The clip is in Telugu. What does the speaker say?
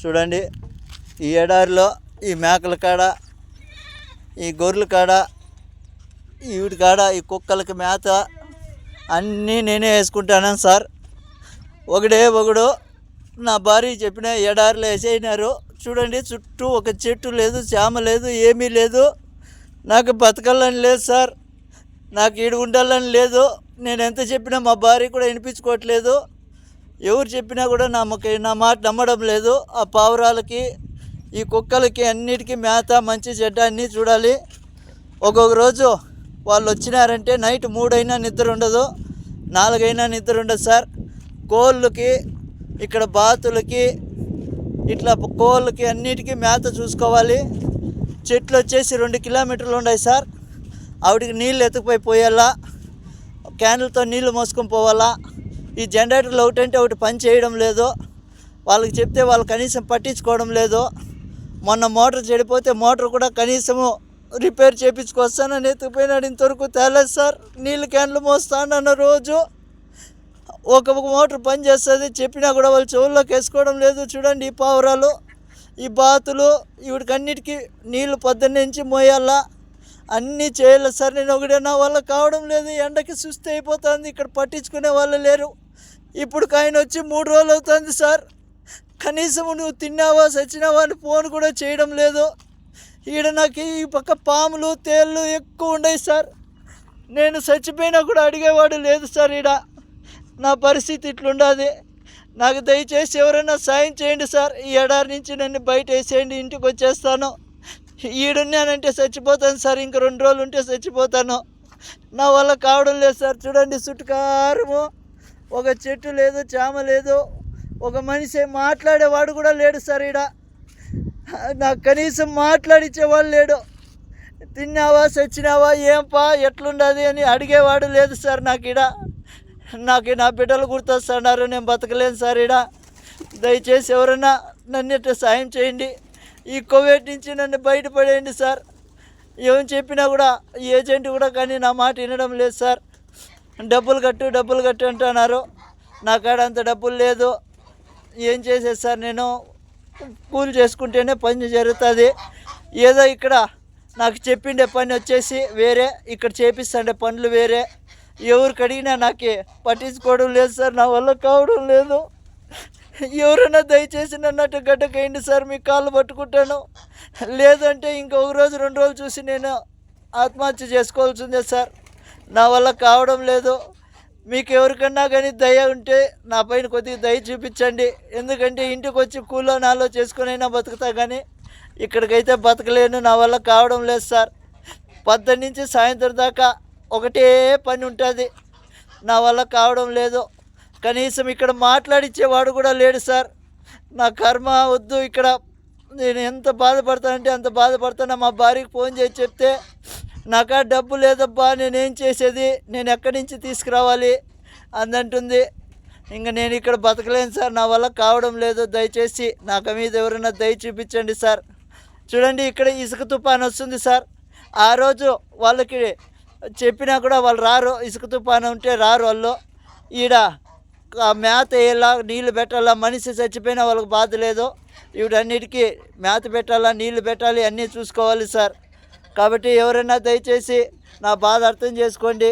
చూడండి, ఈ ఎడారిలో ఈ మేకల కాడ, ఈ గొర్రెల కాడ, వీటి కాడ ఈ కుక్కలకి మేత అన్నీ నేనే వేసుకుంటాను సార్. ఒకడు నా భార్య చెప్పిన ఎడారిలో వేసేసినారు. చూడండి, చుట్టూ ఒక చెట్టు లేదు, చేమ లేదు, ఏమీ లేదు. నాకు బతకాలని లేదు సార్, నాకు ఈడు ఉండాలని లేదు. నేను ఎంత చెప్పినా మా భార్య కూడా వినిపించుకోవట్లేదు. ఎవరు చెప్పినా కూడా నా మాట నమ్మడం లేదు. ఆ పావురాలకి, ఈ కుక్కలకి అన్నిటికీ మేత, మంచి చెడ్డ అన్నీ చూడాలి. ఒక్కొక్క రోజు వాళ్ళు వచ్చినారంటే నైట్ 3 అయినా నిద్ర ఉండదు, 4 అయినా నిద్ర ఉండదు సార్. కోళ్ళకి, ఇక్కడ బాతులకి, ఇట్లా కోళ్ళకి అన్నిటికీ మేత చూసుకోవాలి. చెట్లు వచ్చేసి 2 కిలోమీటర్లు ఉన్నాయి సార్. ఆవిడికి నీళ్ళు ఎత్తుకుపోయి పోయాలా, క్యాన్లతో నీళ్లు మోసుకొని పోవాలా. ఈ జనరేటర్లు ఒకటంటే ఒకటి పని చేయడం లేదు. వాళ్ళకి చెప్తే వాళ్ళు కనీసం పట్టించుకోవడం లేదు. మొన్న మోటార్ చెడిపోతే మోటార్ కూడా కనీసము రిపేర్ చేయించుకొస్తానని ఎత్తుకుపోయినాడు. ఇంతవరకు తేలేదు సార్. నీళ్ళు క్యాన్లు మోస్తానన్న రోజు ఒక మోటార్ పని చేస్తుంది, చెప్పినా కూడా వాళ్ళు చెవుల్లోకి వేసుకోవడం లేదు. చూడండి, ఈ పావురాలు, ఈ బాతులు, వీడికి అన్నిటికీ నీళ్ళు పొద్దున్నుంచి మోయాలా, అన్నీ చేయాలి సార్. నేను ఒకటే, నా వల్ల కావడం లేదు. ఎండకి సుస్థి అయిపోతుంది. ఇక్కడ పట్టించుకునే వాళ్ళు లేరు. ఇప్పుడు ఆయన వచ్చి 3 రోజులు అవుతుంది సార్. కనీసం నువ్వు తిన్నావా, చచ్చినావా అని ఫోన్ కూడా చేయడం లేదు. ఈడ నాకు ఈ పక్క పాములు, తేళ్ళు ఎక్కువ ఉన్నాయి సార్. నేను చచ్చిపోయినా కూడా అడిగేవాడు లేదు సార్. ఈడ నా పరిస్థితి ఇట్లుండదు. నాకు దయచేసి ఎవరైనా సాయం చేయండి సార్. ఈ ఎడారి నుంచి నన్ను బయట వేసేయండి, ఇంటికి వచ్చేస్తాను. ఈడున్నానంటే చచ్చిపోతాను సార్. ఇంక 2 రోజులు ఉంటే చచ్చిపోతాను. నా వల్ల కావడం లేదు సార్. చూడండి, చుట్టుకారము ఒక చెట్టు లేదు, చేమ లేదు, ఒక మనిషి మాట్లాడేవాడు కూడా లేడు సార్. ఈడ నాకు కనీసం మాట్లాడిచ్చేవాడు లేడు. తిన్నావా, చచ్చినావా, ఏంపా, ఎట్లుండదు అని అడిగేవాడు లేదు సార్. నాకు నా బిడ్డలు గుర్తొస్తున్నారు. నేను బతకలేను సార్. దయచేసి ఎవరైనా నన్ను సాయం చేయండి. ఈ కోవిడ్ నుంచి నన్ను బయటపడేయండి సార్. ఏం చెప్పినా కూడా ఏజెంట్ కూడా కానీ నా మాట వినడం లేదు సార్. డబ్బులు కట్టు అంటున్నారు. నా కాడ అంత డబ్బులు లేదు. ఏం చేసేది సార్? నేను కూలి చేసుకుంటేనే పని జరుగుతుంది. ఏదో ఇక్కడ నాకు చెప్పిండే పని వచ్చేసి వేరే, ఇక్కడ చేపిస్తుండే పనులు వేరే. ఎవరికి అడిగినా నాకు పట్టించుకోవడం లేదు సార్. నా వల్ల కావడం లేదు. ఎవరైనా దయచేసి నన్నట్టు గడ్డకేయండి సార్. మీ కాళ్ళు పట్టుకుంటాను. లేదంటే ఇంకొక రోజు 2 రోజులు చూసి నేను ఆత్మహత్య చేసుకోవాల్సిందే సార్. నా వల్ల కావడం లేదు. మీకు ఎవరికన్నా కానీ దయ ఉంటే నా పైన కొద్దిగా దయ చూపించండి. ఎందుకంటే ఇంటికి వచ్చి కూలో నాలో చేసుకునైనా బతుకుతా, కానీ ఇక్కడికైతే బతకలేను. నా వల్ల కావడం లేదు సార్. 10 నుంచి సాయంత్రం దాకా ఒకటే పని ఉంటుంది. నా వల్ల కావడం లేదు. కనీసం ఇక్కడ మాట్లాడిచ్చేవాడు కూడా లేడు సార్. నా కర్మ వద్దు. ఇక్కడ నేను ఎంత బాధపడతానంటే అంత బాధపడతాను. మా భార్యకి ఫోన్ చేసి చెప్తే, నాకా డబ్బు లేదబ్బా, నేనేం చేసేది, నేను ఎక్కడి నుంచి తీసుకురావాలి అందంటుంది. ఇంకా నేను ఇక్కడ బతకలేను సార్. నా వల్ల కావడం లేదు. దయచేసి నాకు మీద ఎవరైనా దయ చూపించండి సార్. చూడండి, ఇక్కడ ఇసుక తుఫాను వస్తుంది సార్. ఆ రోజు వాళ్ళకి చెప్పినా కూడా వాళ్ళు రారు. ఇసుక తుఫాను ఉంటే రారు వాళ్ళు. ఈడ మేత వేయాలా, నీళ్లు పెట్టాలా. మనిషి చచ్చిపోయినా వాళ్ళకి బాధ లేదు. వీటన్నిటికీ మేత పెట్టాలా, నీళ్లు పెట్టాలి, అన్నీ చూసుకోవాలి సార్. కాబట్టి ఎవరైనా దయచేసి నా బాధ అర్థం చేసుకోండి.